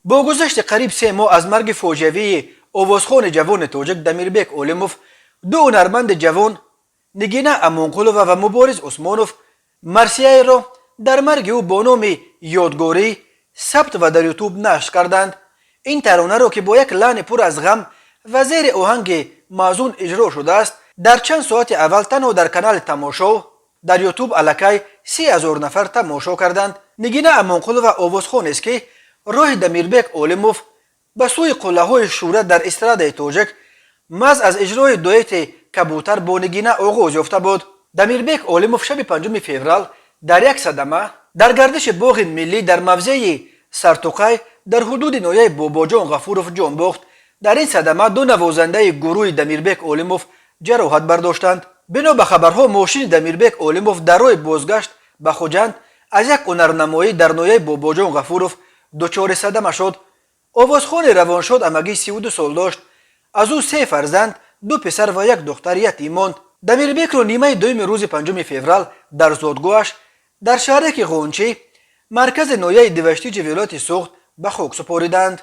با گذشت قریب 3 ماه از مرگ فاجعه‌ای آوازخوان جوان تاجیک دمیربک اولموف، دو هنرمند جوان نگینا امونقلوف و مبارز عثمانوف مرثیه را در مرگ او با نام یادگاری ثبت و در یوتیوب نشر کردند. این ترانه را که با یک لحن پر از غم و زیر آهنگ موزون اجرا شده است، در چند ساعت اول تنها در کانال تماشا در یوتیوب الکی 30,000 نفر تماشا کردند. نگینا امونقلوف آوازخوان است که راه دمیربک اولموف به سوی قله‌های شهرت در استراد تاجیک محض از اجرای دویت کبوتر با نگینا آغاز یافته بود. دمیربک اولموف شب 5 فوریه در یک صدمه در گردش باغ ملی در موضع سرتوقع در حدود ناحیه باباجان غفوروف جان باخت. در این صدمه دو نوازنده گروه دمیربک اولموف جراحت برداشتند. بنا به خبرها ماشین دمیربک اولموف در راه بازگشت به خوجند از یک هنرنمایی در ناحیه باباجان غفوروف دچار صدمه شد. آوازخوان روانشاد امگی 32 سال داشت. از او 3 فرزند، 2 پسر و 1 دختر یتیم ماند. دمیربک را نیمه دوم روز 5 فوریه در زادگاهش در شهرک غونچه مرکز ناحیه دوشتیج ولایت سوخت به خاک سپاریدند.